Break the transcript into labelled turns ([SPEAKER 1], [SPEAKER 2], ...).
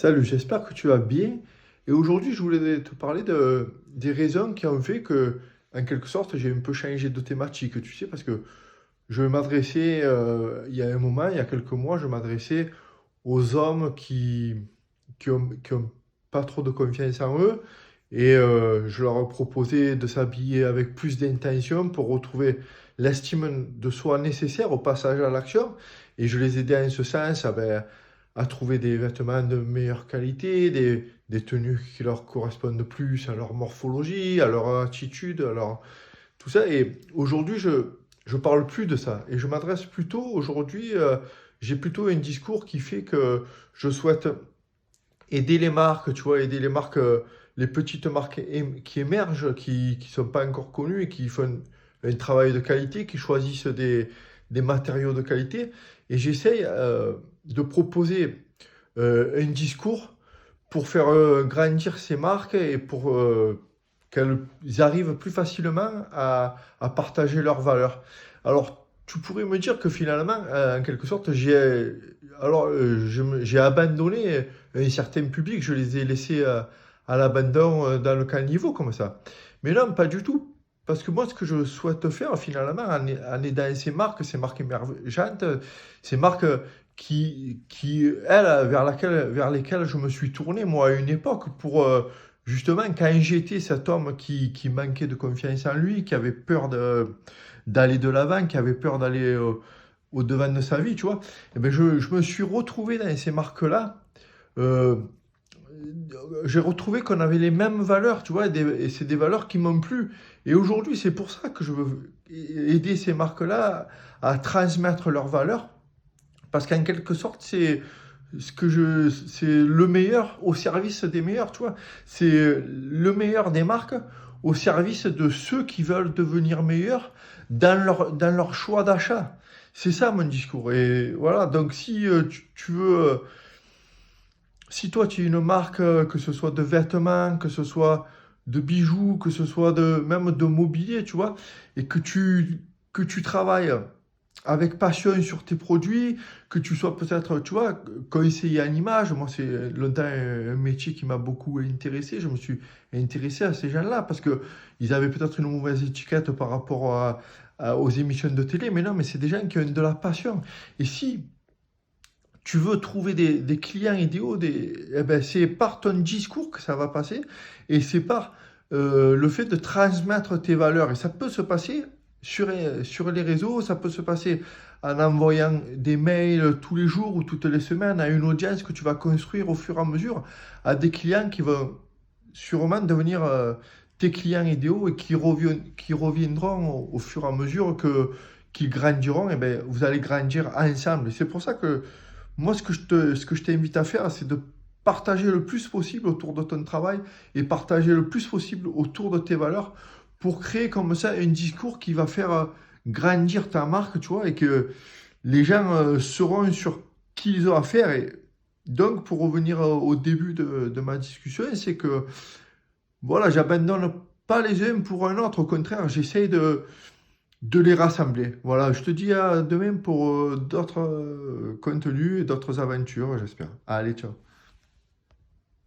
[SPEAKER 1] Salut, j'espère que tu vas bien. Et aujourd'hui, je voulais te parler des raisons qui ont fait que, en quelque sorte, j'ai un peu changé de thématique, tu sais, parce que je m'adressais, il y a un moment, il y a quelques mois, je m'adressais aux hommes qui ont pas trop de confiance en eux. Et je leur proposais de s'habiller avec plus d'intention pour retrouver l'estime de soi nécessaire au passage à l'action. Et je les aidais en ce sens à trouver des vêtements de meilleure qualité, des tenues qui leur correspondent plus à leur morphologie, à leur attitude, tout ça. Et aujourd'hui, je parle plus de ça. Et je m'adresse plutôt, aujourd'hui, j'ai plutôt un discours qui fait que je souhaite aider les marques, tu vois, aider les marques, les petites marques qui émergent, qui ne sont pas encore connues et qui font un travail de qualité, qui choisissent des matériaux de qualité. Et j'essaye de proposer un discours pour faire grandir ces marques et pour qu'elles arrivent plus facilement à partager leurs valeurs. Alors, tu pourrais me dire que finalement, en quelque sorte, j'ai abandonné un certain public, je les ai laissés à l'abandon dans le caniveau comme ça. Mais non, pas du tout. Parce que moi, ce que je souhaite faire finalement, en aidant ces marques émergentes, ces marques elles, vers lesquelles je me suis tourné, moi, à une époque, pour justement, quand j'étais cet homme qui manquait de confiance en lui, qui avait peur d'aller de l'avant, qui avait peur d'aller au-devant de sa vie, tu vois, eh ben je me suis retrouvé dans ces marques-là. euh, j'ai retrouvé qu'on avait les mêmes valeurs, tu vois, et c'est des valeurs qui m'ont plu. Et aujourd'hui, c'est pour ça que je veux aider ces marques-là à transmettre leurs valeurs, parce qu'en quelque sorte, c'est le meilleur au service des meilleurs, tu vois. C'est le meilleur des marques au service de ceux qui veulent devenir meilleurs dans leur choix d'achat. C'est ça mon discours. Et voilà, donc si tu veux, si toi tu es une marque, que ce soit de vêtements, que ce soit de bijoux, que ce soit même de mobilier, tu vois, et que tu travailles avec passion sur tes produits, que tu sois peut-être, tu vois, conseiller en image. Moi, c'est longtemps un métier qui m'a beaucoup intéressé. Je me suis intéressé à ces gens-là parce que ils avaient peut-être une mauvaise étiquette par rapport aux émissions de télé, mais non, mais c'est des gens qui ont de la passion. Et si tu veux trouver des clients idéaux, eh ben, c'est par ton discours que ça va passer et c'est par le fait de transmettre tes valeurs. Et ça peut se passer sur les réseaux, ça peut se passer en envoyant des mails tous les jours ou toutes les semaines à une audience que tu vas construire au fur et à mesure, à des clients qui vont sûrement devenir tes clients idéaux et qui reviendront au fur et à mesure qu'ils grandiront. Et ben, vous allez grandir ensemble. Et c'est pour ça que moi, ce que je t'invite à faire, c'est de partager le plus possible autour de ton travail et partager le plus possible autour de tes valeurs pour créer comme ça un discours qui va faire grandir ta marque, tu vois, et que les gens sauront sur qui ils ont affaire. Et donc, pour revenir au début de ma discussion, c'est que, voilà, j'abandonne pas les uns pour un autre. Au contraire, j'essaye de les rassembler. Voilà, je te dis à demain pour d'autres contenus et d'autres aventures, j'espère. Allez, ciao.